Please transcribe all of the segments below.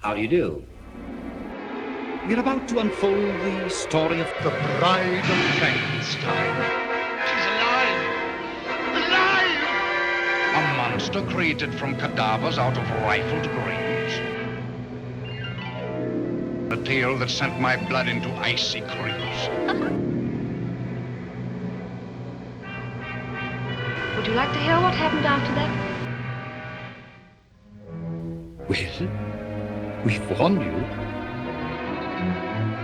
How do you do? We're about to unfold the story of The Bride of Frankenstein. She's alive! Alive! A monster created from cadavers out of rifled graves. A tale that sent my blood into icy creeps. Would you like to hear what happened after that? Well, we've warned you.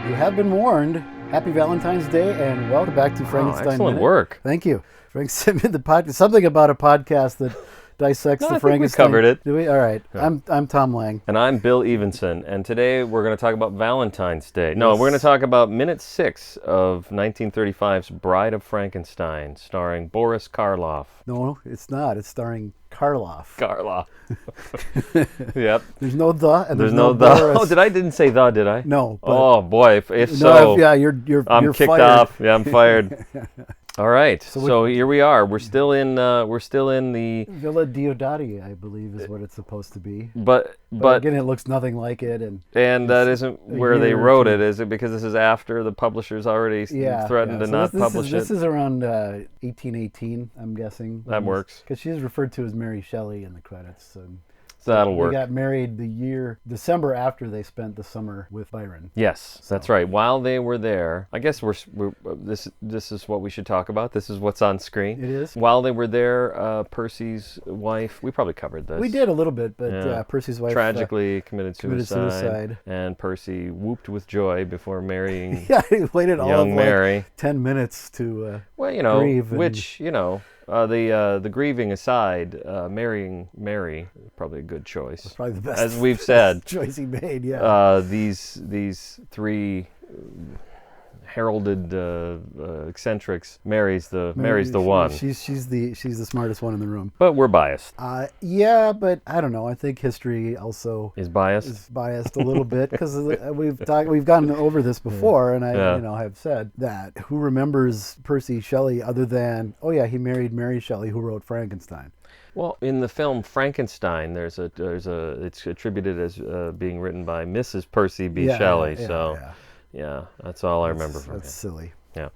You have been warned. Happy Valentine's Day and welcome back to Frankenstein excellent Minute. work. Thank you. Frankenstein Minute, the podcast. Something about a podcast that dissects No, the I think we Frankenstein. covered it. Do we? All right. Yeah. I'm Thom Lang. And I'm Bill Evenson, and today we're going to talk about Valentine's Day. No, Yes. we're going to talk about minute 6 of 1935's Bride of Frankenstein, starring Boris Karloff. No, it's not. It's starring Karloff. Karloff. Yep. There's no the and There's no the. Boris. Oh, didn't say the, did I? No. But Oh boy, if no, so, yeah, you're I'm you're kicked fired. off. Yeah, I'm fired. All right, so we- here we are. We're still in the. Villa Diodati, I believe, is what it's supposed to be. But again, it looks nothing like it, and that isn't where they year or wrote two. it, is it? Because this is after the publishers already threatened to So not this publish This it. is around 1818, I'm guessing. That works. Because she is referred to as Mary Shelley in the credits. And That'll they work. got married December after they spent the summer with Byron. Yes, that's right. While they were there, I guess this is what we should talk about. This is what's on screen. It is. While they were there, Percy's wife. We probably covered this. We did a little bit, but Yeah. Percy's wife Tragically committed suicide, suicide. and Percy whooped with joy before marrying yeah, he waited all young of Mary. like 10 minutes to. Well, you know, grieve and- which the grieving aside, marrying Mary probably a good choice. Probably the best. As we've said, choice he made. Yeah. these three heralded eccentrics. Mary's the one. She's the smartest one in the room. But we're biased. Yeah, but I don't know. I think history also Is biased. is biased a little bit because we've gone over this before, and I Yeah. have said that who remembers Percy Shelley other than he married Mary Shelley, who wrote Frankenstein. Well, in the film Frankenstein, it's attributed as being written by Mrs. Percy B. Shelley. Yeah, that's all I remember from That's it. silly. Yeah.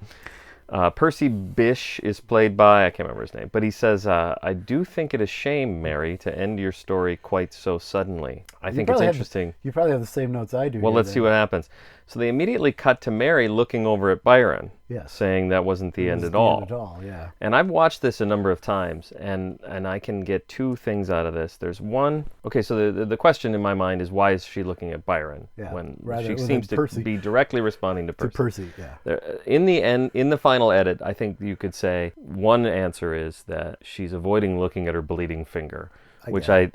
Percy Bish is played by, I can't remember his name, but he says, I do think it a shame, Mary, to end your story quite so suddenly. I think it's interesting. You probably have the same notes I do. Well, let's see what happens. So they immediately cut to Mary looking over at Byron, Yes. saying that wasn't the end It was at the all. end at all, yeah. And I've watched this a number of times, and I can get two things out of this. There's one, okay, so the question in my mind is, why is she looking at Byron Yeah, when rather she than seems to Percy. be directly responding to To Percy? Percy, yeah. In the end, in the final edit, I think you could say one answer is that she's avoiding looking at her bleeding finger, which I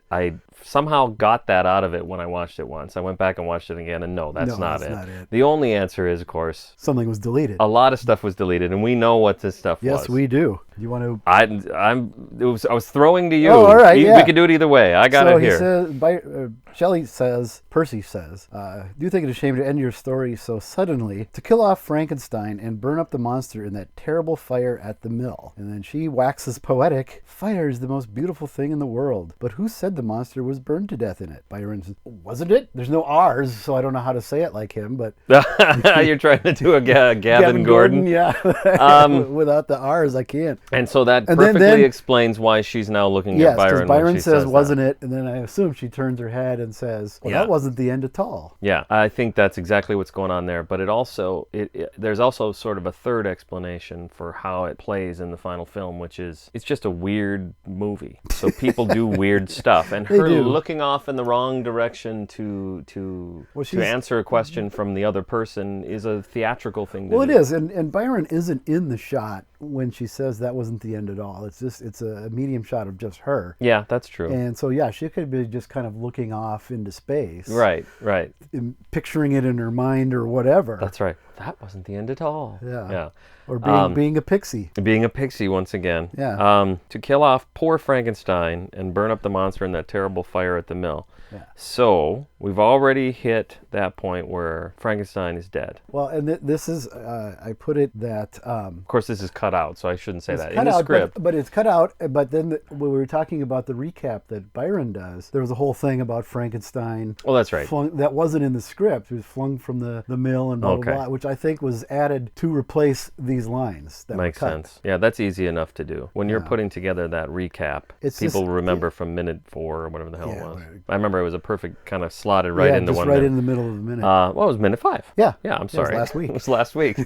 somehow got that out of it when I watched it once. I went back and watched it again, and no, that's not it. The only answer is, of course, Something was deleted. a lot of stuff was deleted, and we know what this stuff was. Yes, we do. You want to? I was throwing to you. Oh, all right, We could do it either way. I got so it here. He says, Shelley says, Percy says, do you think it a shame to end your story so suddenly, to kill off Frankenstein and burn up the monster in that terrible fire at the mill? And then she waxes poetic. Fire is the most beautiful thing in the world. But who said the monster was burned to death in it? Byron says, wasn't it? There's no R's, so I don't know how to say it like him, but... You're trying to do a Gavin Gordon. Yeah. Without the R's, I can't. And so that And perfectly then- explains why she's now looking Yes, at Byron. because Byron when she says, that. wasn't it? And then I assume she turns her head and says, well, Yeah. that wasn't the end at all. Yeah, I think that's exactly what's going on there. But it also, there's also sort of a third explanation for how it plays in the final film, which is it's just a weird movie. So people do weird stuff, and They her do. looking off in the wrong direction to answer a question from the other person is a theatrical thing to Well, do. it is, and Byron isn't in the shot when she says that wasn't the end at all. It's a medium shot of just her. Yeah, that's true. And so, she could be just kind of looking off into space. Right. And picturing it in her mind or whatever. That's right. That wasn't the end at all. Yeah. Or being a pixie. Being a pixie once again. Yeah. To kill off poor Frankenstein and burn up the monster in that terrible fire at the mill. Yeah. So, We've already hit that point where Frankenstein is dead. Well, and this is, I put it that... Of course, this is cut out, so I shouldn't say that. cut In the out, script. but it's cut out. But then when we were talking about the recap that Byron does, there was a whole thing about Frankenstein. Oh, that's right. That wasn't in the script. It was flung from the mill and blah, blah, blah, which I think was added to replace these lines. That Makes were cut. sense. Yeah, that's easy enough to do. When you're putting together that recap, people remember from minute 4 or whatever the hell it was. I remember it was a perfect kind of slotted right into just one right minute. in the middle of the minute. Well, it was minute 5. Yeah. Yeah, I'm sorry. It was last week. It was last week.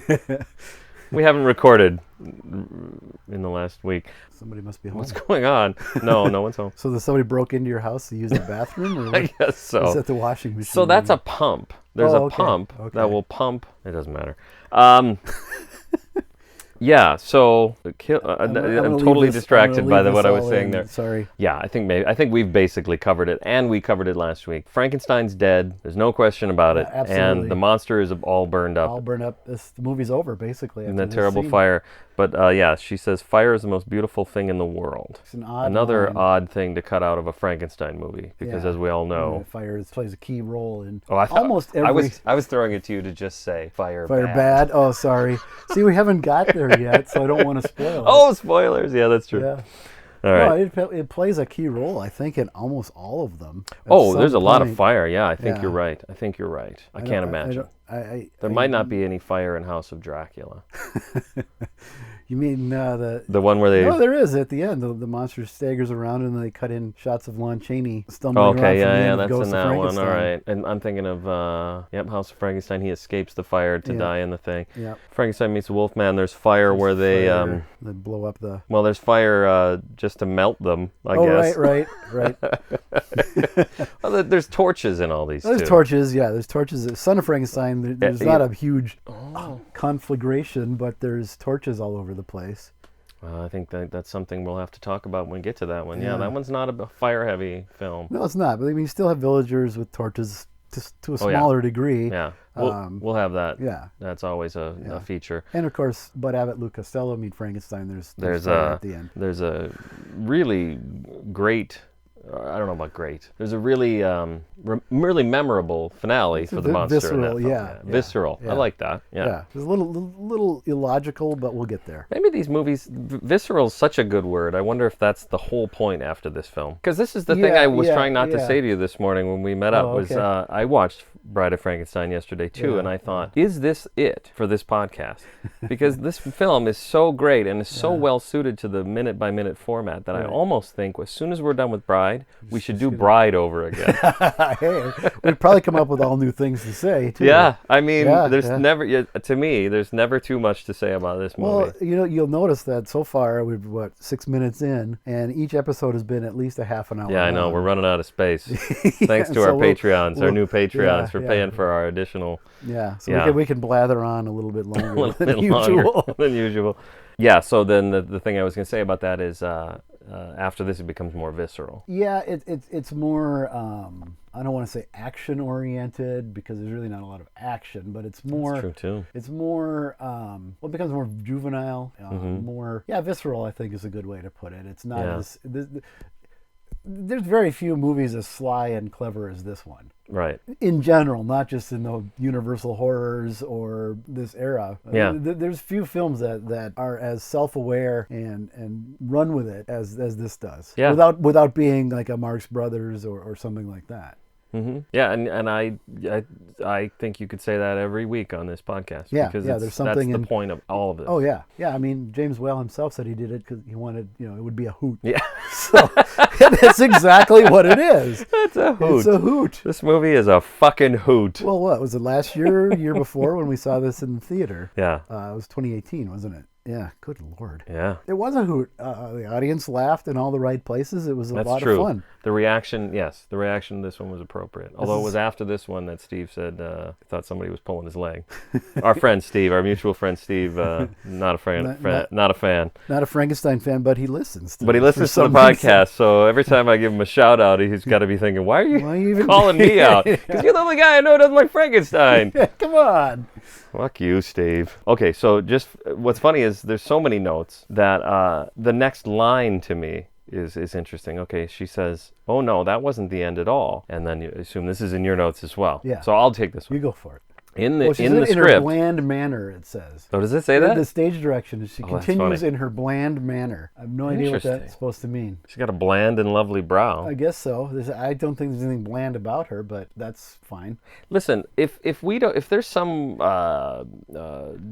We haven't recorded in the last week. Somebody must be home. What's going on? No one's home. So somebody broke into your house to use the bathroom? Or I guess so. Is that the washing machine? So that's a pump. There's a pump that will pump. It doesn't matter. Yeah, so I'm totally distracted by what I was saying there. Sorry. Yeah, I think we've basically covered it, and we covered it last week. Frankenstein's dead. There's no question about it. Absolutely. And the monster is all burned up. All burned up. The movie's over, basically. In that terrible fire. But yeah, she says fire is the most beautiful thing in the world. It's an odd Another line. odd thing to cut out of a Frankenstein movie, because as we all know, fire plays a key role in almost every. I was throwing it to you to just say fire bad. Oh, sorry. See, we haven't got there yet, so I don't want to spoil it. Oh, spoilers! Yeah, that's true. Yeah. All right. No, it plays a key role, I think, in almost all of them. There's a lot of fire. Yeah, I think you're right. I can't imagine. There might not be any fire in House of Dracula. You mean the one where they? No, there is at the end. The monster staggers around and they cut in shots of Lon Chaney stumbling around. Okay, from the yeah, end of that's Ghost in of that one. Frankenstein. All right, and I'm thinking of House of Frankenstein. He escapes the fire to die in the thing. Yeah. Frankenstein meets the Wolfman. There's fire where they they blow up the. Well, there's fire just to melt them. I guess. Right. Well, there's torches in all these. There's too. torches. Yeah, there's torches. Son of Frankenstein. There's not a huge conflagration, but there's torches all over the place. I think that's something we'll have to talk about when we get to that one. Yeah, that one's not a fire-heavy film. No, it's not. But I mean, you still have villagers with torches to a smaller degree. Yeah, we'll have that. Yeah, that's always a feature. And of course, Bud Abbott, Lou Costello meet Frankenstein. There's at the end. There's a really great. I don't know about great. There's a really really memorable finale for the monster. Visceral, in that film. Visceral. Yeah. I like that. Yeah. It's a little illogical, but we'll get there. Maybe these movies, visceral is such a good word. I wonder if that's the whole point after this film. Because this is the thing I was trying not to say to you this morning when we met up. Was I watched Bride of Frankenstein yesterday too, and I thought, is this it for this podcast? Because this film is so great and is so well suited to the minute by minute format that I almost think as soon as we're done with Bride, we should do Bride over again. Hey, we'd probably come up with all new things to say too. Yeah, I mean, there's never, to me, there's never too much to say about this movie. Well, you'll notice that so far we're 6 minutes in, and each episode has been at least a half an hour. Yeah, I know we're running out of space. Thanks to our Patreons, our new Patreons, for paying for our additional. Yeah, so we can blather on a little bit longer than usual. Yeah, so then the thing I was going to say about that is after this it becomes more visceral. Yeah, it's more, I don't want to say action oriented because there's really not a lot of action, but it's more. That's true too. It's more, it becomes more juvenile, more, visceral, I think is a good way to put it. It's not as, there's very few movies as sly and clever as this one. Right. In general, not just in the Universal horrors or this era. Yeah. There's few films that are as self-aware and run with it as this does. Yeah. Without being like a Marx Brothers or something like that. Mm-hmm. Yeah, and I think you could say that every week on this podcast. Yeah, because there's something that's the point of all of it. Oh yeah. I mean, James Whale himself said he did it because he wanted, it would be a hoot. Yeah. So that's exactly what it is. It's a hoot. It's a hoot. This movie is a fucking hoot. Well, what was it last year before when we saw this in the theater? Yeah. It was 2018, wasn't it? Yeah, good Lord. Yeah. It was a hoot. The audience laughed in all the right places. It was a lot true. of fun. The reaction to this one was appropriate. Although it was after this one that Steve said he thought somebody was pulling his leg. Our friend Steve, our mutual friend Steve, not a fan. Not a Frankenstein fan, but he listens to the podcast. So every time I give him a shout out, he's got to be thinking, why are you even calling me out? Because you're the only guy I know who doesn't like Frankenstein. Come on. Fuck you, Steve. Okay, so just what's funny is there's so many notes that the next line to me is interesting. Okay, she says, "Oh no, that wasn't the end at all," and then you assume this is in your notes as well. Yeah. So I'll take this one. You go for it. In the She in said the it in her script. bland manner, it says. Oh, does it say In that? the stage direction, she Oh, that's continues funny. in her bland manner. I have no idea what Interesting. that's supposed to mean. She's got a bland and lovely brow. I guess so. I don't think there's anything bland about her, but that's fine. Listen, if there's some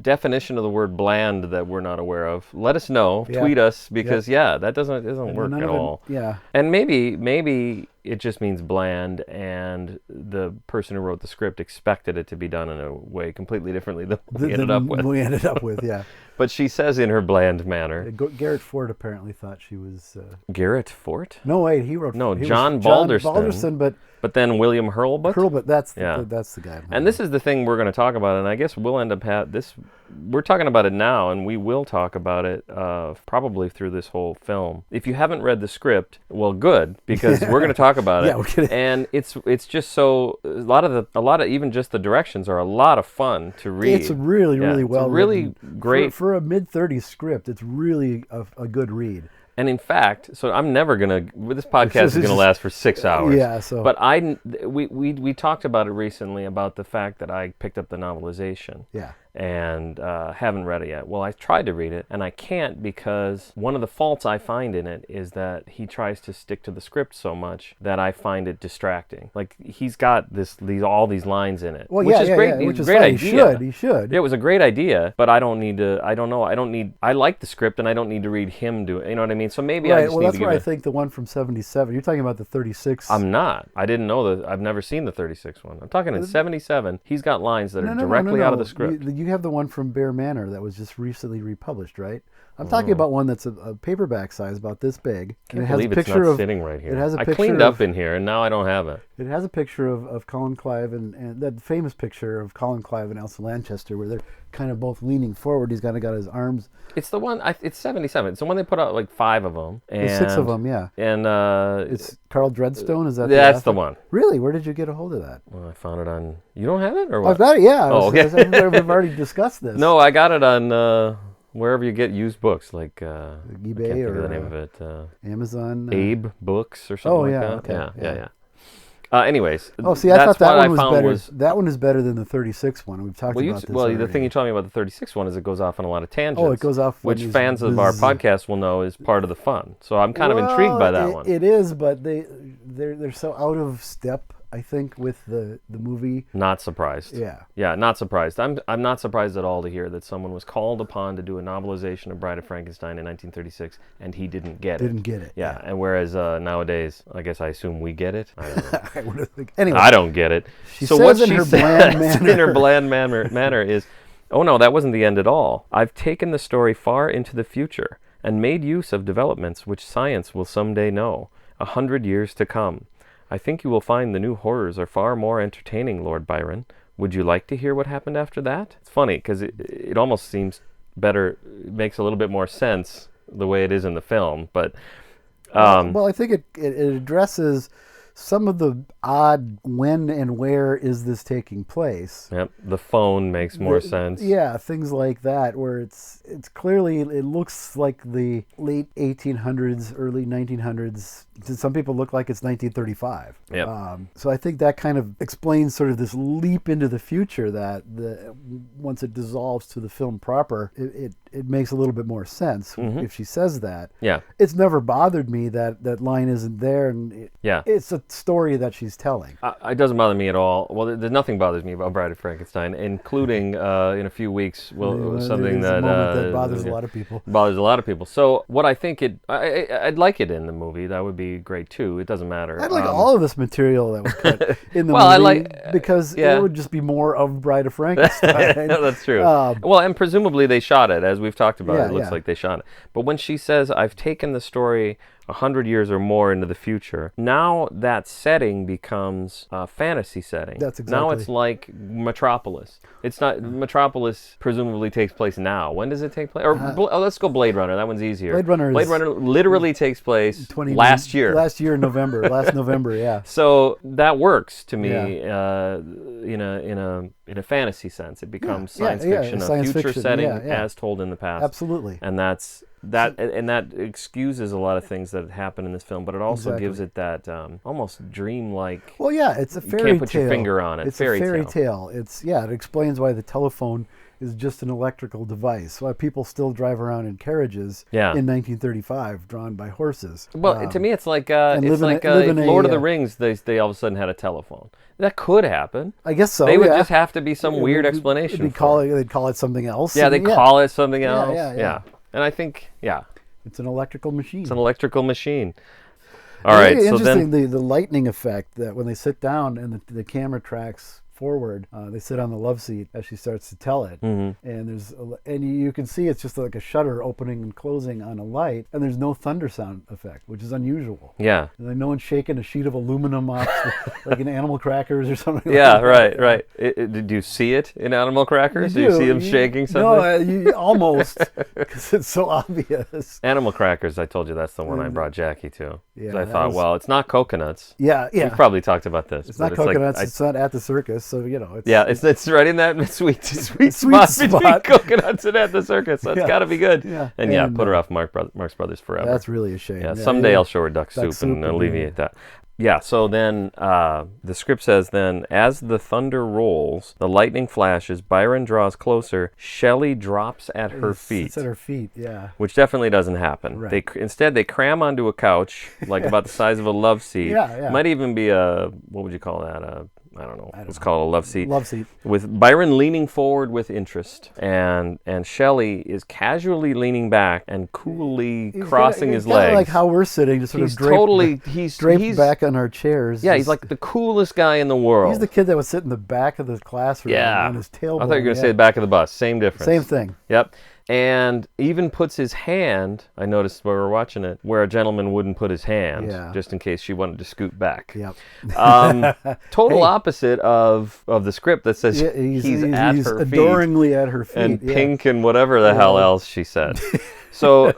definition of the word bland that we're not aware of, let us know. Yeah. Tweet us because that doesn't work None at of it- all. Yeah. And maybe it just means bland, and the person who wrote the script expected it to be done in a way completely differently than we ended up with. We ended up with, yeah. But she says in her bland manner. Garrett Ford apparently thought she was. Garrett Fort? No, wait, he wrote. No, he was John John Balderston. Balderston, but then William Hurlbut? that's Yeah. that's the guy. And this is the thing we're going to talk about, and I guess we'll end up we're talking about it now, and we will talk about it probably through this whole film. If you haven't read the script, well, good, because we're going to talk about it. Yeah, we're gonna- And it's just so a lot of even just the directions are a lot of fun to read. It's really, Yeah, really it's well really written. great. For a mid-30s script. It's really a good read. And in fact, so I'm never this podcast is going to last for 6 hours. Yeah, so. But we talked about it recently about the fact that I picked up the novelization. Yeah. And haven't read it yet. Well, I tried to read it, and I can't because one of the faults I find in it is that he tries to stick to the script so much that I find it distracting. Like, he's got all these lines in it, Well, which yeah, is yeah, great. yeah, It's which a is great fine. idea. He should. Yeah, it was a great idea, but I don't need to. I don't know. I like the script, and I don't need to read him do it. You know what I mean? So maybe I Right. just Well, need that's to give where I it. think the one from '77. You're talking about the 36. I'm not. I didn't know that. I've never seen the 36 one. I'm talking in '77. He's got lines that are directly out of the script. You have the one from Bear Manor that was just recently republished, right? I'm talking about one that's a paperback size, about this big. I can't it has believe a picture it's not of sitting right here. It has a I picture cleaned of, up in here, and now I don't have it. It has a picture of Colin Clive and that famous picture of Colin Clive and Elsa Lanchester, where they're kind of both leaning forward. He's kind of got his arms. It's the one. It's '77. It's the one they put out like 5 of them. And, There's 6 of them, yeah. And It's Carl Dreadstone. Is that? that's the author? one. Really? Where did you get a hold of that? Well, I found it on. You don't have it, or what? I've got it. Yeah. Oh, okay. We've already discussed this. No, I got it on wherever you get used books, like I eBay can't think or of the name of it. Amazon. Abe Books or something yeah, like that. okay, Yeah. Anyways, Oh, see, I that's thought that what one I was found better. That one is better than the 36 one. We've talked about this. Well, the already. thing you told me about the 36 one is it goes off on a lot of tangents. Oh, it goes off when which he's fans of our podcast will know is part of the fun. So I'm kind of intrigued by that one. It is, but they're so out of step, I think, with the movie. Not surprised. Yeah. Not surprised. I'm not surprised at all to hear that someone was called upon to do a novelization of Bride of Frankenstein in 1936 and he didn't get it. Didn't get it. Yeah, and whereas nowadays, I guess I assume we get it. I don't know. I would think. Anyway, I don't get it. She So says what in she her says bland manner. in her bland manner is, "Oh no, that wasn't the end at all. I've taken the story far into the future and made use of developments which science will someday know, 100 years to come. I think you will find the new horrors are far more entertaining, Lord Byron. Would you like to hear what happened after that?" It's funny because it almost seems better. It makes a little bit more sense the way it is in the film, but. Well, I think it addresses some of the odd when and where is this taking place. Yep, the phone makes more sense. Yeah, things like that, where it's clearly, it looks like the late 1800s, early 1900s. To some people, look like it's 1935. Yep. So I think that kind of explains sort of this leap into the future that once it dissolves to the film proper, it makes a little bit more sense if she says that. Yeah. It's never bothered me that line isn't there, and it's a story that she's telling. It doesn't bother me at all. Well, there's nothing bothers me about Bride of Frankenstein, including in a few weeks something It's a that moment that bothers a lot of people. Bothers a lot of people. So what I think I'd like it in the movie. That would be great too. It doesn't matter. I'd like all of this material that was cut in the well, movie because it would just be more of Bride of Frankenstein. No, that's true. Well, and presumably they shot it, as we've talked about. Yeah, It looks like they shot it. But when she says, "I've taken the story 100 years or more into the future," now that setting becomes a fantasy setting. That's Now exactly. it's like Metropolis. It's not Metropolis. Presumably takes place now. When does it take place? Or let's go Blade Runner. That one's easier. Blade Runner literally takes place last year. Last year in November. Last November, yeah. So that works to me. Yeah. in a fantasy sense. It becomes science fiction, a science future fiction, setting yeah. as told in the past. Absolutely. And that excuses a lot of things that happen in this film, but it also gives it that almost dreamlike. Well, yeah, it's a fairy tale. You can't put your finger on it. It's a fairy tale. It explains why the telephone is just an electrical device. Why people still drive around in carriages in 1935, drawn by horses. Well, to me, it's like Lord of the Rings. They all of a sudden had a telephone. That could happen. I guess so. They would just have to be some weird explanation. They'd call it something else. Yeah, they call it something else. Yeah. And I think, it's an electrical machine. It's an electrical machine. All right. So interesting, the lightning effect that when they sit down and the camera tracks forward, they sit on the love seat as she starts to tell it, and you can see it's just like a shutter opening and closing on a light, and there's no thunder sound effect, which is unusual. Yeah. And like no one's shaking a sheet of aluminum off like in Animal Crackers or something. Right. Did you see it in Animal Crackers? Do you see them shaking something? No, almost, because it's so obvious. Animal Crackers, I told you that's the one I brought Jackie to. Yeah, I thought, well, it's not coconuts. Yeah. We've probably talked about this. It's not coconuts. It's not at the circus. So, it's right in that sweet spot between coconuts and at the circus. So it's got to be good. Yeah. And put her off Marx Brothers forever. That's really a shame. Yeah, someday I'll show her duck soup and alleviate that. Yeah, so then the script says then, as the thunder rolls, the lightning flashes, Byron draws closer, Shelley drops at her feet. It's at her feet, yeah. Which definitely doesn't happen. Right. Instead, they cram onto a couch, like about the size of a love seat. Yeah. Might even be what would you call that? I don't know. Let's call it a love seat. Love seat. With Byron leaning forward with interest, and Shelley is casually leaning back and coolly crossing his legs. Like how we're sitting, just sort of draped back on our chairs. Yeah, he's like the coolest guy in the world. He's the kid that would sit in the back of the classroom on his tailbone. I thought you were going to say the back of the bus. Same difference. Same thing. Yep. And even puts his hand, I noticed while we were watching it, where a gentleman wouldn't put his hand, just in case she wanted to scoot back. Yep. Total opposite of the script that says he's at her feet. Adoringly at her feet. And pink and whatever the hell else she said. So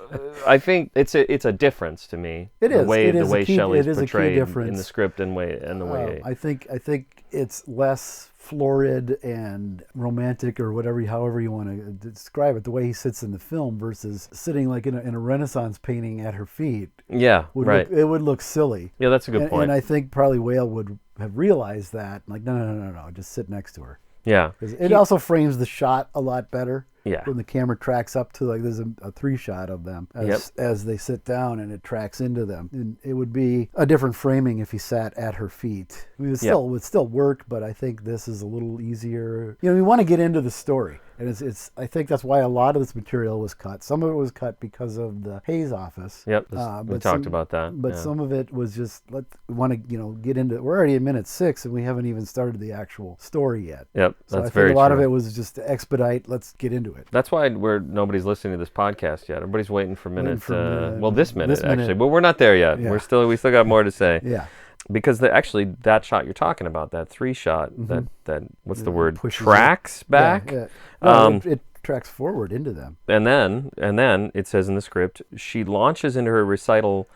I think it's a difference to me. It is. The way Shelley's portrayed in the script and the way. I think it's less florid and romantic, or however you want to describe it, the way he sits in the film versus sitting like in a Renaissance painting at her feet. Yeah, right. It would look silly. Yeah, that's a good point. And I think probably Whale would have realized that. Like, no, just sit next to her. Yeah. It also frames the shot a lot better. Yeah. When the camera tracks up to, like, there's a 3-shot of them as they sit down, and it tracks into them. And it would be a different framing if he sat at her feet. I mean, it would still work, but I think this is a little easier. We want to get into the story. And I think that's why a lot of this material was cut. Some of it was cut because of the Hayes office. Yep, we talked about that. But some of it was just, we want to, get into, we're already at minute 6, and we haven't even started the actual story yet. Yep, so that's very true. A lot of it was just to expedite, let's get into it. That's why nobody's listening to this podcast yet. Everybody's waiting for this minute, actually. But we're not there yet. Yeah. We still got more to say. Yeah. Because that shot you're talking about, that 3-shot, that what's the word? Tracks back. Yeah. Well, it tracks forward into them. And then it says in the script, she launches into her recital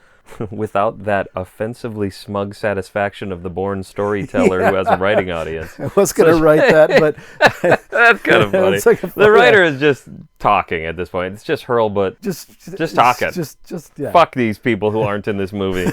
without that offensively smug satisfaction of the born storyteller who has a writing audience. I was going to write that, but that's kind of funny. The writer is just talking at this point. It's just Hurlbut just talking. Just fuck these people who aren't in this movie.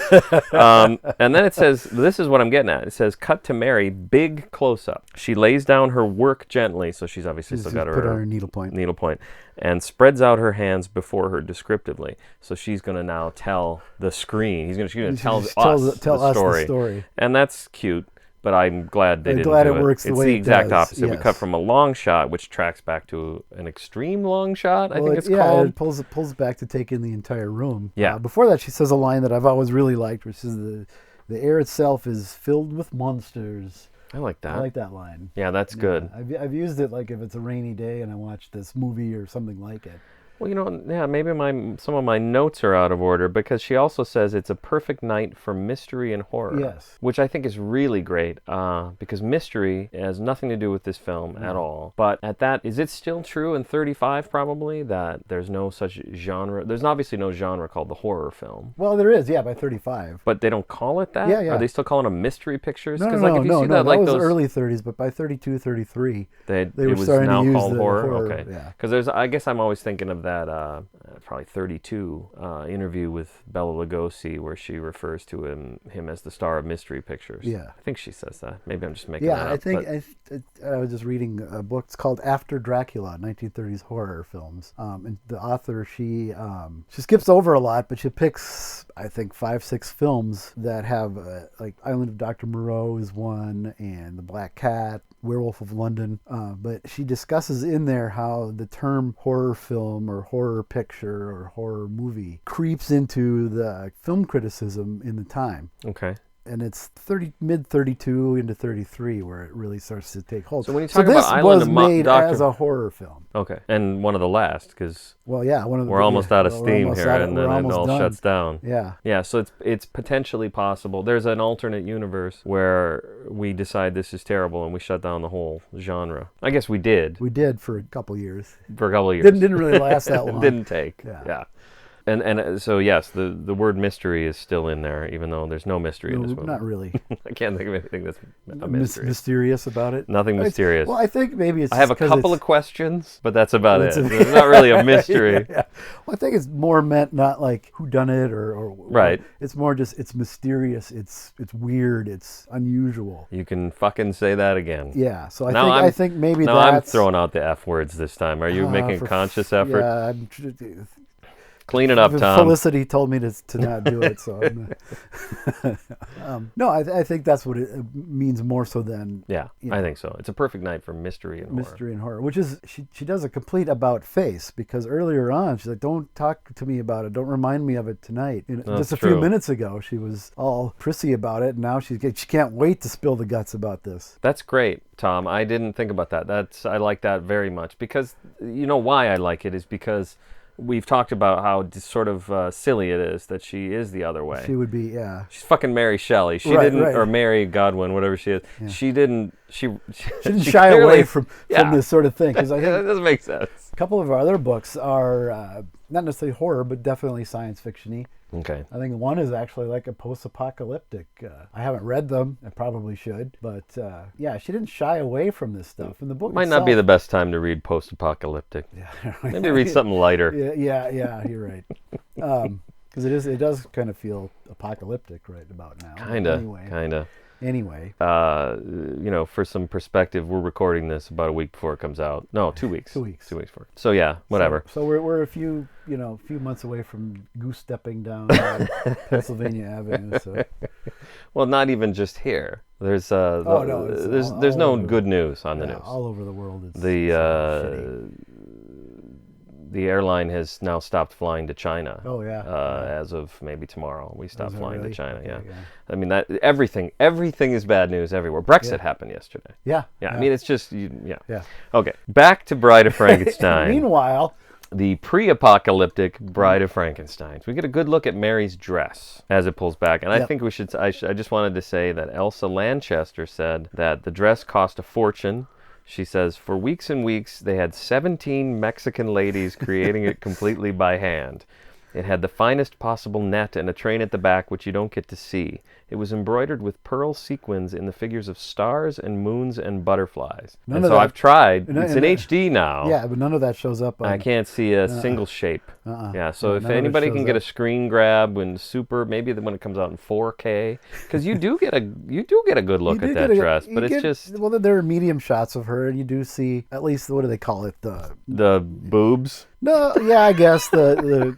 And then it says, this is what I'm getting at. It says, cut to Mary, big close-up. She lays down her work gently, so she's obviously still got her needlepoint, and spreads out her hands before her descriptively. So she's going to now tell the screen. She's going to tell us the story. And that's cute. But I'm glad they didn't do it. It works the way it does. It's the exact opposite. Yes. We cut from a long shot, which tracks back to an extreme long shot, I think it's called. It pulls back to take in the entire room. Yeah. Before that, she says a line that I've always really liked, which is the air itself is filled with monsters. I like that. I like that line. Yeah, that's good. I've used it like if it's a rainy day and I watch this movie or something like it. Well, yeah, maybe some of my notes are out of order because she also says it's a perfect night for mystery and horror. Yes. Which I think is really great because mystery has nothing to do with this film at all. But is it still true in 35 probably that there's no such genre? There's obviously no genre called the horror film. Well, there is, yeah, by 35. But they don't call it that? Yeah, yeah. Are they still calling them mystery pictures? No, if you see that like was those early 30s, but by 32, 33, it were was starting now to use called the horror? horror. Okay. Yeah. Because I guess I'm always thinking of that probably 32 interview with Bela Lugosi where she refers to him as the star of mystery pictures. Yeah. I think she says that. Maybe I'm just making that up. Yeah, I think I was just reading a book. It's called After Dracula, 1930s horror films. And the author, she skips over a lot, but she picks, I think, 5, 6 films that have, like Island of Dr. Moreau is one, and The Black Cat, Werewolf of London. But she discusses in there how the term horror film or horror picture or horror movie creeps into the film criticism in the time. Okay. And it's mid 32 into 33 where it really starts to take hold. So when you talk this about Island was of made Dr. as a horror film. Okay, and one of the last because we're almost out of steam here, and then it all shuts down. Yeah. Yeah, so it's potentially possible. There's an alternate universe where we decide this is terrible and we shut down the whole genre. I guess we did. We did for a couple years. Didn't really last that long. It didn't take. Yeah. And so yes, the word mystery is still in there, even though there's no mystery in this movie. Not really. I can't think of anything that's a mystery. Mysterious about it. Nothing mysterious. Well, I think maybe it's. I have a couple of questions, but that's about it. There's not really a mystery. Yeah. Well, I think it's more meant not like who done it or right. It's more just it's mysterious. It's weird. It's unusual. You can fucking say that again. Yeah. So I think maybe now that's. I'm throwing out the F words this time. Are you making a conscious effort? Yeah. Clean it up, Thom. Felicity told me to not do it, so no, I think that's what it means more so than I think so. It's a perfect night for mystery and horror. Which is she does a complete about face because earlier on she's like, don't talk to me about it, don't remind me of it tonight. Just a few minutes ago she was all prissy about it, and now she can't wait to spill the guts about this. That's great, Thom. I didn't think about that. I like that very much because you know why I like it is because we've talked about how sort of silly it is that she is the other way. She would be, yeah. She's fucking Mary Shelley. She didn't, or Mary Godwin, whatever she is. Yeah. She didn't shy away from this sort of thing. Because I think that doesn't make sense. A couple of our other books are not necessarily horror, but definitely science fiction-y. Okay. I think one is actually like a post-apocalyptic. I haven't read them. I probably should. But she didn't shy away from this stuff. And the book might not be the best time to read post-apocalyptic. Yeah. Maybe read something lighter. Yeah, you're right. Because it does kind of feel apocalyptic right about now. Kinda. Anyway. For some perspective, we're recording this about a week before it comes out. No, 2 weeks. 2 weeks. 2 weeks before. So yeah, whatever. So we're a few months away from goose stepping down Pennsylvania Avenue. So. Well, not even just here. There's there's no good news on the news. All over the world. It's the airline has now stopped flying to China. Oh yeah. As of maybe tomorrow, we stopped flying to China. Okay, yeah. I mean that everything is bad news everywhere. Brexit happened yesterday. Yeah. I mean it's just Yeah. Okay. Back to Bride of Frankenstein. Meanwhile, the pre-apocalyptic Bride of Frankenstein. We get a good look at Mary's dress as it pulls back. And I think we should. I just wanted to say that Elsa Lanchester said that the dress cost a fortune. She says, for weeks and weeks, they had 17 Mexican ladies creating it completely by hand. It had the finest possible net and a train at the back, which you don't get to see. It was embroidered with pearl sequins in the figures of stars and moons and butterflies. I've tried. It's in HD now. Yeah, but none of that shows up. I can't see a single shape. Yeah, so if anybody can get a screen grab when maybe when it comes out in 4K, because you do get a good look at that dress, but it's just. Well, there are medium shots of her, and you do see at least what do they call it the boobs. No, yeah, I guess the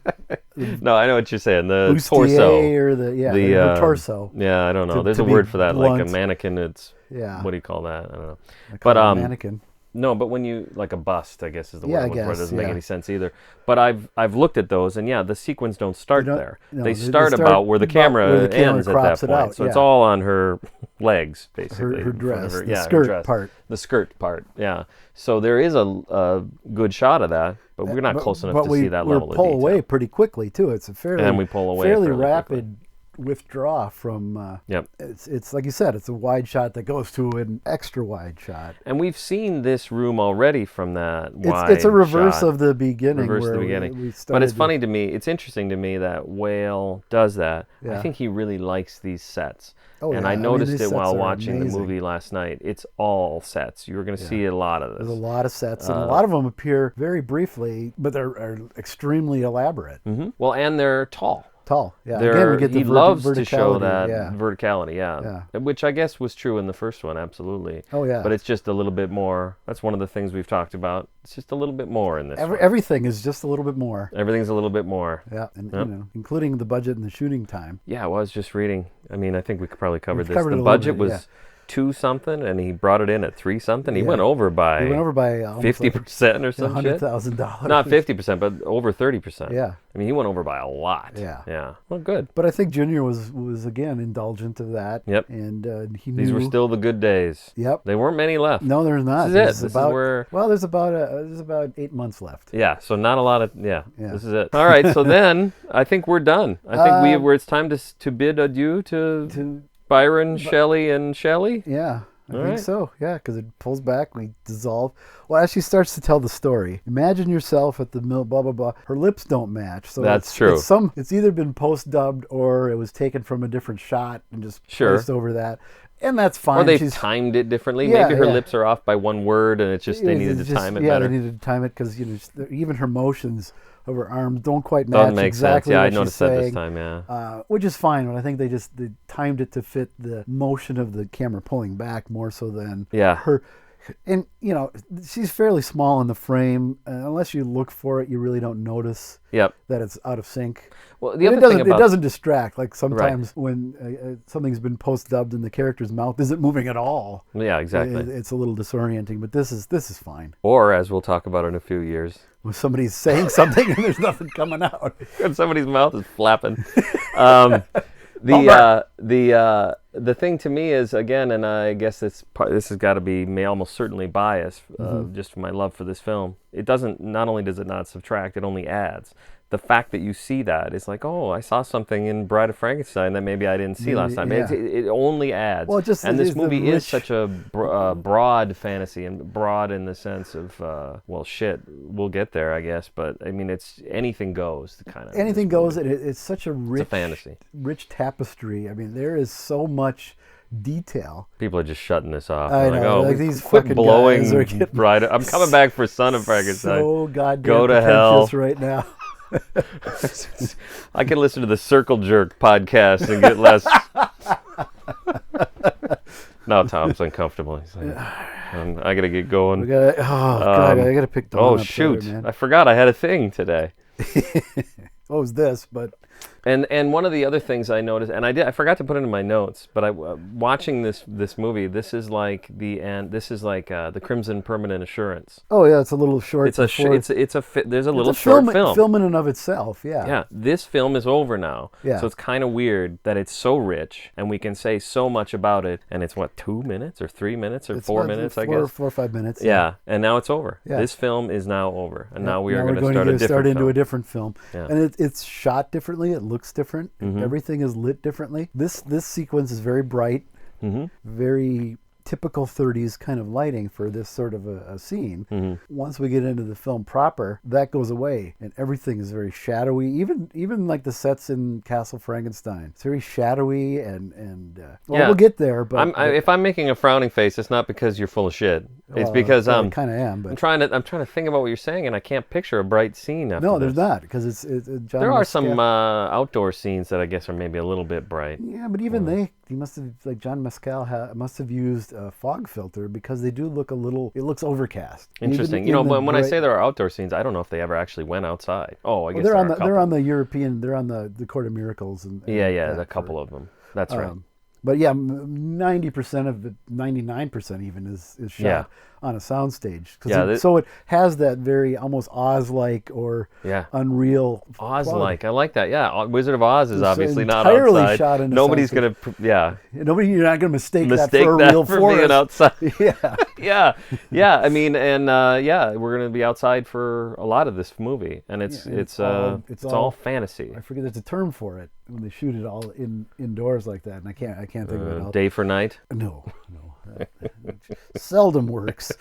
no, I know what you're saying. The torso or the torso. Yeah, I don't know. There's a word for that, like a mannequin. It's what do you call that? I don't know. Mannequin. No, but when you, like a bust, I guess is the Yeah, word I I'm looking for. It guess, doesn't make yeah. any sense either. But I've looked at those, and yeah, the sequins don't start there. No, they start about where the camera ends at that crops it point. out, So it's yeah. all on her legs, basically. Her in front dress, of the her skirt dress. part. The skirt part, yeah. So there is a good shot of that, but we're not close enough to see that level of pull detail. away pretty quickly too. It's a fairly And we pull away fairly fairly rapid withdraw from. Yep. It's like you said. It's a wide shot that goes to an extra wide shot. And we've seen this room already from that wide It's a reverse shot. of the beginning. Reverse where the beginning. We But started it's funny to me, it's interesting to me that Whale does that. Yeah. I think he really likes these sets. Oh, and yeah. I I mean, noticed these it sets while are watching amazing. the movie last night. It's all sets. You're going to see a lot of this. There's a lot of sets, and a lot of them appear very briefly, but are extremely elaborate. Well, and they're tall. Tall, yeah. They're, Again, we get the he loves to show verticality, that yeah. verticality, yeah. Which I guess was true in the first one, absolutely. Oh, yeah. But it's just a little bit more. That's one of the things we've talked about. It's just a little bit more in this one. Everything is just a little bit more. Everything's a little bit more. Yeah, and you know, including the budget and the shooting time. Yeah, well, I was just reading. I mean, I think we probably covered this. covered it The a little budget bit, was 2 something, and he brought it in at 3 something. He Yeah. went over by He went over by 50% or some shit. $100,000. Not 50%, but over 30%. Yeah. I mean, he went over by a lot. Yeah. Yeah. Well, good. But I think Junior was again indulgent of that. Yep. And he knew. These were still the good days. Yep. There weren't many left. No, there's not. This is it. There's This is about, where- Well, there's about 8 months left. Yeah, so not a lot of, Yeah. this is it. All right, so then I think we're done. I think it's time to bid adieu to Byron, Shelley, and Shelley. Yeah. I think right. so, yeah, because it pulls back, we dissolve. Well, as she starts to tell the story, imagine yourself at the mill, blah, blah, blah. Her lips don't match. So That's true. It's either been post-dubbed or it was taken from a different shot and just placed over that. And that's fine. Or they've timed it differently. Yeah, Maybe her yeah. lips are off by 1 word and it's just they needed to time it yeah, better. they needed to time it because even her motions of her arms don't quite Doesn't match make exactly sense. Yeah, what I she's noticed that this saying. time, yeah. Which is fine, but I think they timed it to fit the motion of the camera pulling back more so than her. And, you know, she's fairly small in the frame. Unless you look for it, you really don't notice that it's out of sync. Well, the other thing about... It doesn't distract. Like sometimes when something's been post-dubbed and the character's mouth isn't moving at all. Yeah, exactly. It's a little disorienting, but this is fine. Or, as we'll talk about in a few years... When somebody's saying something and there's nothing coming out. And somebody's mouth is flapping. The thing to me is, again, and I guess this has got to be almost certainly biased, just from my love for this film. It doesn't. Not only does it not subtract, it only adds. The fact that you see that is like, oh, I saw something in Bride of Frankenstein that maybe I didn't see last time. Yeah. It only adds. Well, and this movie is such a broad fantasy, and broad in the sense of, well, shit, we'll get there, I guess. But I mean, it's anything goes, kind of. Anything goes, and it's such a rich, it's a fantasy, rich tapestry. I mean, there is so much detail. People are just shutting this off. I They're know, like, like these quit fucking blowing guys are getting Bride. I'm coming back for Son of Frankenstein. So goddamn go to hell right now. I can listen to the Circle Jerk podcast and get less. Now Tom's uncomfortable. He's like, I gotta get going. God, I gotta pick. Oh shoot! Later, man. I forgot I had a thing today. What was this? But And one of the other things I noticed, and I forgot to put it in my notes, but watching this movie, this is like the Crimson Permanent Assurance. Oh yeah, it's a little short. There's a little short film. Film in and of itself, yeah. Yeah, this film is over now. Yeah. So it's kind of weird that it's so rich, and we can say so much about it, and it's 2 minutes or 3 minutes or 4 minutes, I guess. 4 or 5 minutes. Yeah, and now it's over. Yeah. This film is now over, and now we are going going to start into a film. different film. Yeah. And it's shot differently. It looks different. Everything is lit differently. This sequence is very bright, very typical 30s kind of lighting for this sort of a scene. Once we get into the film proper, that goes away, and everything is very shadowy. Even like the sets in Castle Frankenstein, it's very shadowy and we'll get there. But if I'm making a frowning face, it's not because you're full of shit. It's because I kind of am. But I'm trying to think about what you're saying, and I can't picture a bright scene after no, this. there's not, because it's John. There are Mescal. some outdoor scenes that I guess are maybe a little bit bright. Yeah, but even he must have, like John Mescal must have used a fog filter, because they do look it looks overcast. Interesting. You know, when I say there are outdoor scenes, I don't know if they ever actually went outside. Oh, I guess they're on the European, they're on the Court of Miracles. And a couple of them. That's right. But yeah, 90% of it, 99% even is shot Yeah. on a soundstage. Yeah, So it has that very almost Oz-like or Yeah. unreal Oz-like. I like that. Yeah. Wizard of Oz is It's obviously not entirely outside. shot in a Nobody's soundstage. going to, yeah. You're not going to mistake that Mistake for a that real for forest. being outside. Yeah. Yeah. Yeah. I mean, and yeah, we're going to be outside for a lot of this movie. And it's all fantasy. I forget there's a term for it when they shoot it all indoors like that, and I can't think of it. Day for night? No. Seldom works.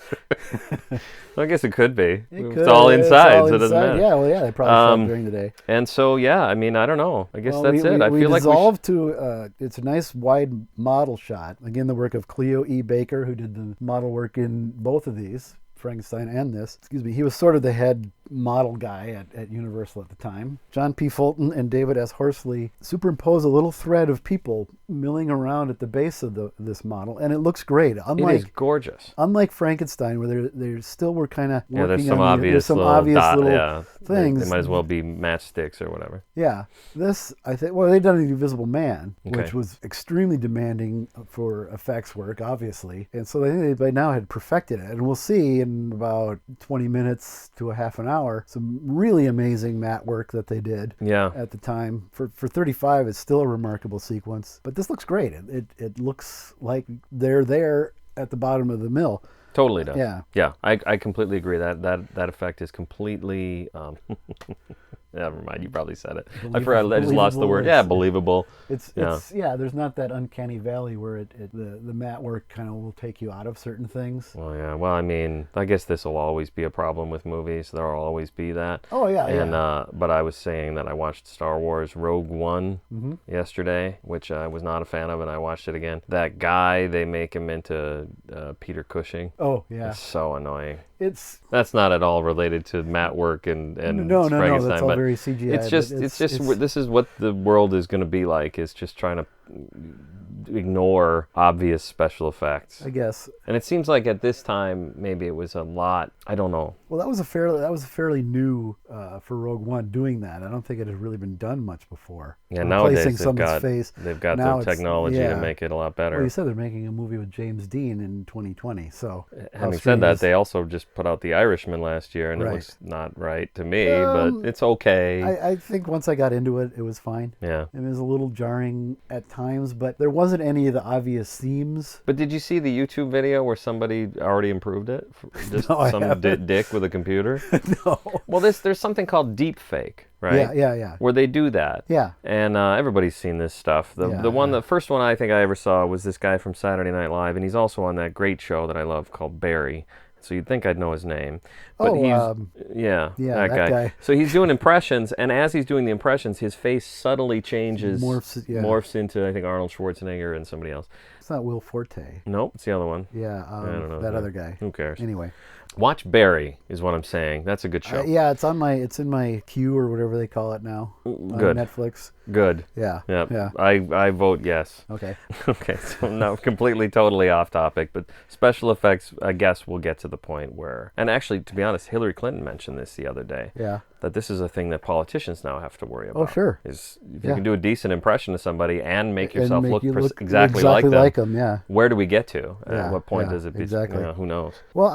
I guess it could be. It's It's all inside, so it doesn't inside. matter. Yeah, well, yeah, they probably shot during the day. And so, yeah, I mean, I don't know. I guess Well, that's it. I we feel like we dissolved to it's a nice wide model shot. Again, the work of Cleo E. Baker, who did the model work in both of these, Frankenstein and this. Excuse me. He was sort of the head model guy at Universal at the time. John P. Fulton and David S. Horsley superimpose a little thread of people milling around at the base of this model, and it looks great. it is gorgeous. Unlike Frankenstein, where they still were kind of Yeah, there's working some on obvious little things. They might as well be matchsticks or whatever. Yeah, this I think. Well, they've done The Invisible Man, Okay. which was extremely demanding for effects work, obviously, and so I think they by now had perfected it. And we'll see in about 20 minutes to a half an hour some really amazing matte work that they did. Yeah. At the time, for 35, it's still a remarkable sequence. But this looks great. It looks like they're there at the bottom of the mill. Totally does. Yeah. Yeah, I completely agree. That effect is completely. Never mind. You probably said it. I forgot. I just lost the word. Yeah, believable. It's there's not that uncanny valley where the matte work kind of will take you out of certain things. Well, yeah. Well, I mean, I guess this will always be a problem with movies. There will always be that. Oh yeah. And yeah. but I was saying that I watched Star Wars Rogue One yesterday, which I was not a fan of, and I watched it again. That guy, they make him into Peter Cushing. Oh yeah. It's so annoying. That's not at all related to matte work and no, Frankenstein, that's all but very CGI. it's just this is what the world is going to be like. Is just trying to ignore obvious special effects. I guess. And it seems like at this time maybe it was a lot. I don't know. Well, that was fairly new for Rogue One doing that. I don't think it had really been done much before. Yeah, Replacing nowadays someone's face. they've got Now the technology to make it a lot better. Well, you said they're making a movie with James Dean in 2020. So having said that, they also just put out The Irishman last year, and it looks not right to me, but it's okay. I think once I got into it, it was fine. Yeah. It was a little jarring at times, but there wasn't any of the obvious themes. But did you see the YouTube video where somebody already improved it? Just No, I some haven't. dick with a computer? No. Well, there's something called deep fake, right? Yeah. Where they do that. Yeah. And everybody's seen this stuff. The first one I think I ever saw was this guy from Saturday Night Live, and he's also on that great show that I love called Barry. So you'd think I'd know his name. But yeah, that that guy. So he's doing impressions, and as he's doing the impressions, his face subtly changes, morphs into, I think, Arnold Schwarzenegger and somebody else. It's not Will Forte. Nope, it's the other one. Yeah, I don't know that other guy. Who cares? Anyway. Watch Barry is what I'm saying. That's a good show. Yeah, it's in my queue or whatever they call it now. Good. On Netflix. Good. Yeah. Yeah. I vote yes. Okay. Okay, so now completely, totally off topic, but special effects, I guess we'll get to the point where, and actually, to be honest, Hillary Clinton mentioned this the other day. Yeah. That this is a thing that politicians now have to worry about. Oh, sure. Is if you can do a decent impression of somebody and make yourself look exactly like them. Yeah. Where do we get to? Yeah, At what point does it be? Exactly. Who knows? Well,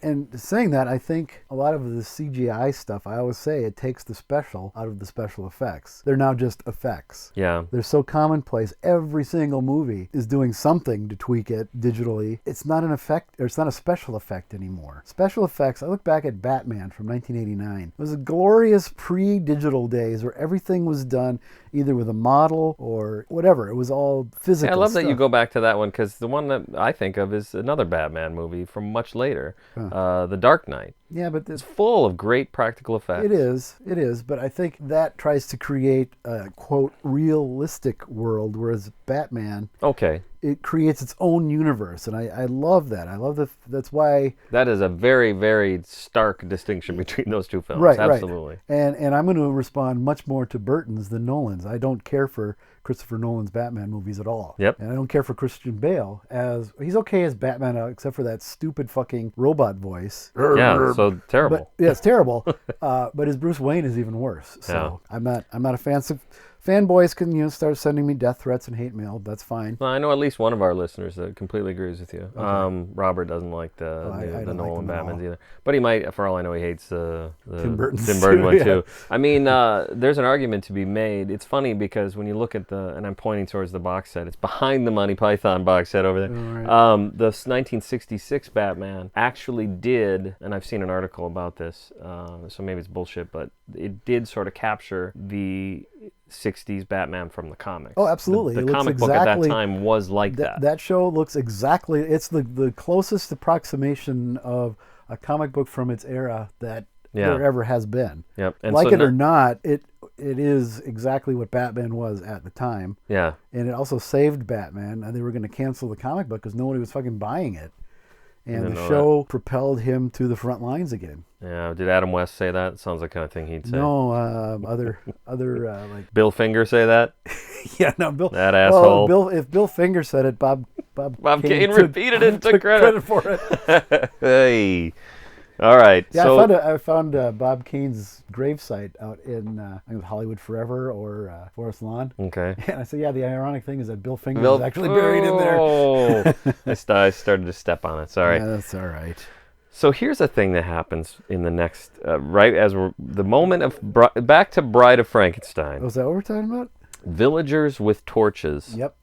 and saying that, I think a lot of the CGI stuff, I always say it takes the special out of the special effects. They're now just effects. Yeah. They're so commonplace. Every single movie is doing something to tweak it digitally. It's not an effect, or it's not a special effect anymore. Special effects, I look back at Batman from 1989. It was a glorious pre-digital days where everything was done either with a model or whatever. It was all physical. Yeah, I love stuff. that you go back to that one, because the one that I think of is another Batman movie from much later, The Dark Knight. Yeah, but It's full of great practical effects. It is, but I think that tries to create a, quote, realistic world, whereas Batman, it creates its own universe, and I love that. I love that's why... That is a very, very stark distinction between those two films. Right, absolutely. Right. And I'm going to respond much more to Burton's than Nolan's. I don't care for Christopher Nolan's Batman movies at all. Yep. And I don't care for Christian Bale he's okay as Batman, except for that stupid fucking robot voice. Yeah, so terrible. It's terrible. But his Bruce Wayne is even worse. So I'm not a fan. fanboys can start sending me death threats and hate mail. That's fine. Well, I know at least one of our listeners that completely agrees with you. Okay. Robert doesn't like the I don't Nolan like them at Batmans all. either. But he might, for all I know, he hates the Tim Burton's Tim Burton too, one yeah. too. I mean, there's an argument to be made. It's funny because when you look at and I'm pointing towards the box set, it's behind the Monty Python box set over there. Right. The 1966 Batman actually did, and I've seen an article about this, so maybe it's bullshit, but it did sort of capture the 60s Batman from the comics. Oh, absolutely. The It looks comic book at that exactly- time was like that. That show looks exactly. It's the closest approximation of a comic book from its era that there ever has been. Yep. And Like so it or not, it is exactly what Batman was at the time. Yeah. And it also saved Batman, and they were going to cancel the comic book because nobody was fucking buying it. And didn't the know show propelled him to the front lines again. Yeah. Did Adam West say that? Sounds like the kind of thing he'd say. No, other like Bill Finger say that? yeah, no, Bill. That asshole. Well, if Bill Finger said it, Bob Kane repeated it and took credit for it. Hey. All right. Yeah, so I found Bob Kane's gravesite out in I think it was Hollywood Forever or Forest Lawn. okay. And I said, yeah, the ironic thing is that Bill Finger is actually buried in there. Oh, I started to step on it. Sorry. Yeah, that's all right. So here's a thing that happens in the next, right as the moment of back to Bride of Frankenstein. Was that what we're talking about? Villagers with torches. Yep.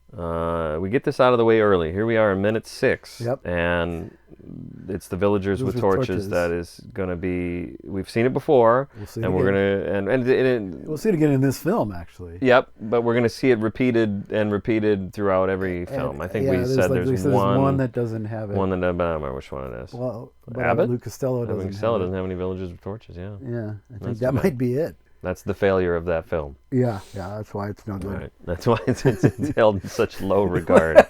We get this out of the way early. Here we are in minute 6. Yep. And it's the villagers with Torches. torches that is going to be. We've seen it before, We'll see it and we're again. gonna and We'll see it again in this film, actually. Yep, but we're going to see it repeated throughout every film. I think we said there's one that doesn't have it. one that I don't remember which one it is. Well, but Abbott? Lou Costello Abbott doesn't and Costello have doesn't have any villagers with torches. Yeah, it. Yeah, I think That's that too bad. might be it. that's the failure of that film. Yeah, that's why it's no good. Right. That's why it's held in such low regard.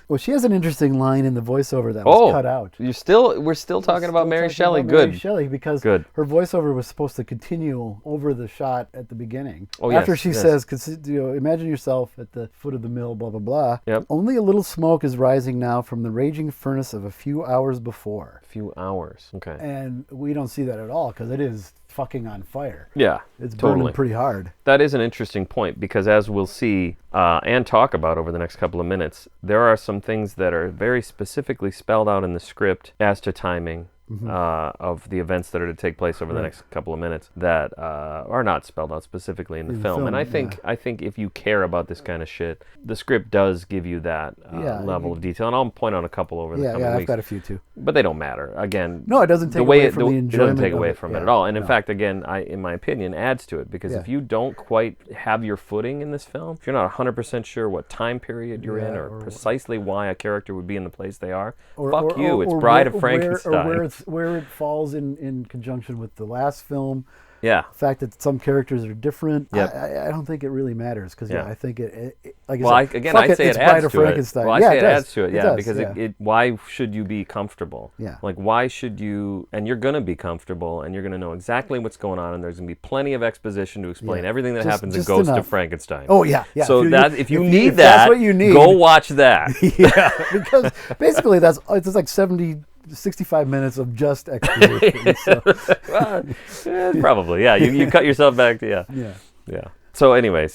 Well, she has an interesting line in the voiceover that was cut out. We're still talking about Mary Talking Shelley. about Good. Mary Shelley, because Good. her voiceover was supposed to continue over the shot at the beginning. Oh, After yes, she yes. says, imagine yourself at the foot of the mill, blah, blah, blah. Yep. Only a little smoke is rising now from the raging furnace of a few hours before. A few hours. Okay. And we don't see that at all because it is fucking on fire. Yeah. It's totally. burning pretty hard. That is an interesting point because, as we'll see and talk about over the next couple of minutes, there are some things that are very specifically spelled out in the script as to timing of the events that are to take place over the next couple of minutes that are not spelled out specifically in the film. And I think if you care about this kind of shit, the script does give you that level of detail. And I'll point out a couple over the coming Yeah, I've weeks. got a few too. But they don't matter. Again, No, it doesn't take away from the it enjoyment doesn't take of away it. from Yeah, it at all. And in no. fact, again, in my opinion, adds to it because if you don't quite have your footing in this film, if you're not 100% sure what time period you're in or precisely why a character would be in the place they are, fuck you. It's Bride of Frankenstein. Where it falls in conjunction with the last film. Yeah. The fact that some characters are different, Yep. I don't think it really matters because I think it like I Well, said, I'd say it's it Bride adds of to it. Frankenstein. Well, I'd yeah, say it does. adds to it, does, because why should you be comfortable? Yeah. Like, why should you, and you're going to be comfortable, and you're going to know exactly what's going on, and there's going to be plenty of exposition to explain everything that happens in just Ghost enough. of Frankenstein. Oh, yeah. So if you need if that, that's what you need, go watch that. yeah, because basically it's like 65 minutes of just exposition. Probably, yeah. You cut yourself back to, yeah. So anyways,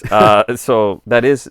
so that is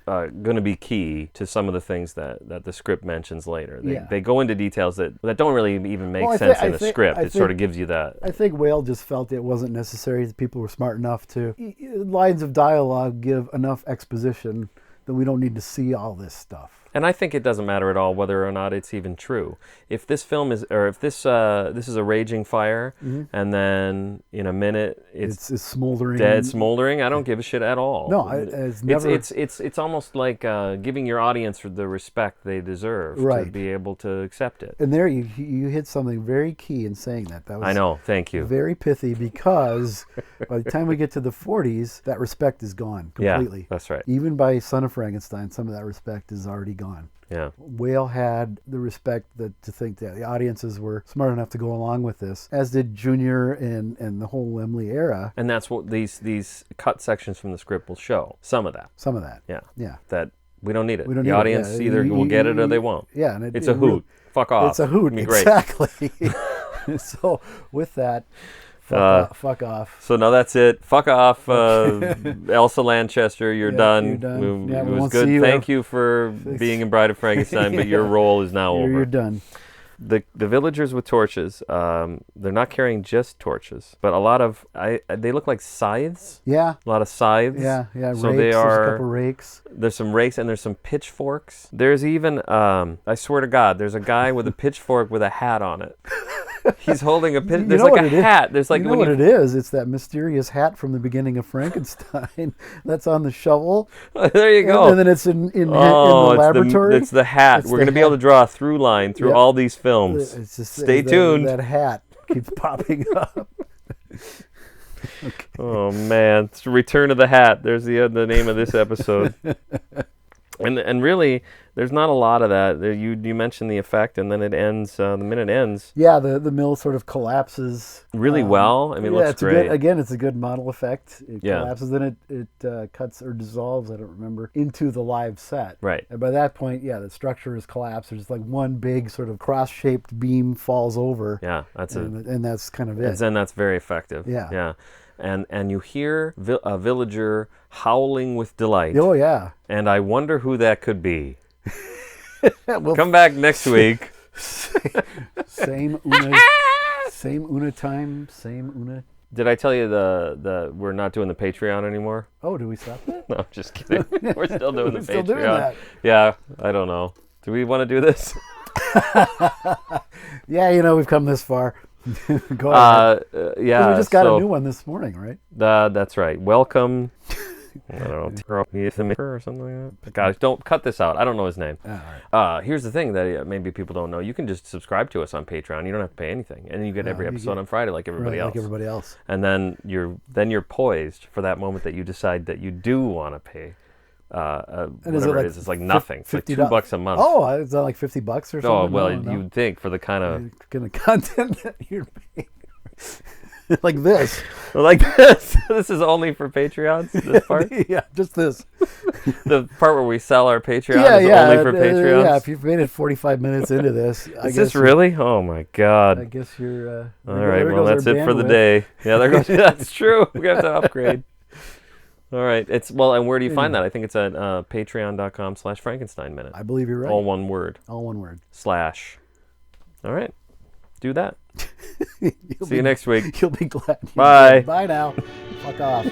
going to be key to some of the things that the script mentions later. They go into details that don't really even make sense in a script. It sort of gives you that. I think Whale just felt it wasn't necessary. The people were smart enough to lines of dialogue give enough exposition that we don't need to see all this stuff. And I think it doesn't matter at all whether or not it's even true. If this film is, or if this is a raging fire, and then in a minute it's smoldering, dead, smoldering, I don't give a shit at all. No, it's never. It's almost like giving your audience the respect they deserve to be able to accept it. And there you hit something very key in saying that. That was I know. Thank you. Very pithy because by the time we get to the 40s, that respect is gone completely. Yeah, that's right. Even by Son of Frankenstein, some of that respect is already gone. Yeah. Whale had the respect to think that the audiences were smart enough to go along with this, as did Junior and the whole Lemley era. And that's what these cut sections from the script will show. Some of that. Yeah. Yeah. That we don't need it. We don't the need audience it. either will get it or they won't. Yeah. And it's a hoot. Fuck off. It's a hoot. Great. Exactly. So with that, Fuck off. So now that's it. Fuck off, Elsa Lanchester. You're done. You're done. It was good. Thank you for being in Bride of Frankenstein, but your role is now over. You're done. The villagers with torches, they're not carrying just torches, but a lot of they look like scythes. Yeah. A lot of scythes. Yeah. So rakes. they are. There's a couple rakes. There's some rakes and there's some pitchforks. There's even, I swear to God, there's a guy with a pitchfork with a hat on it. He's holding a pitch. There's like a hat. There's like you know what it is? It's that mysterious hat from the beginning of Frankenstein that's on the shovel. There you go. And then it's in the laboratory. It's the hat. We're going to be able to draw a through line through all these films. Stay tuned. That hat keeps popping up. Okay. Oh man, it's Return of the Hat. There's the name of this episode. And really, there's not a lot of that. You mentioned the effect, and then it ends. The minute ends. Yeah, the mill sort of collapses really well. I mean, it looks great. It's a good model effect. It collapses, then it cuts or dissolves. I don't remember, into the live set. Right. And by that point, the structure is collapsed. There's like one big sort of cross-shaped beam falls over. Yeah, and that's kind of it. And then that's very effective. Yeah. And you hear a villager howling with delight. Oh, yeah. And I wonder who that could be. Come back next week. Same Una time, same Una. Did I tell you we're not doing the Patreon anymore? Oh, do we stop that? No, I'm just kidding. We're still doing the Patreon. Still doing that. Yeah, I don't know. Do we want to do this? Yeah, we've come this far. Go ahead. We just got a new one this morning, right? That's right. Welcome. I don't know, or something like that. Gosh, don't cut this out. I don't know his name. All right. Here's the thing that maybe people don't know. You can just subscribe to us on Patreon. You don't have to pay anything, and then you get every episode on Friday like everybody else. Like everybody else. And then you're poised for that moment that you decide that you do want to pay. Whatever it is, it's like nothing. It's like $2 a month. Oh, it's not like $50 or something. Oh well, you'd think for the kind of content that you're paying. Like this. Like this. This is only for Patreons, this part? Yeah, just this. The part where we sell our Patreon is only for Patreons? Yeah, if you've made it 45 minutes into this. Is this really? Oh, my God. I guess you're... all right, well, that's it for the day. Yeah, there goes... That's true. We have to upgrade. All right. And where do you find that? I think it's at patreon.com/Frankenstein Minute. I believe you're right. All one word. All one word. / All right. Do that. See you next week. You'll be glad. Bye. Bye now. Fuck off.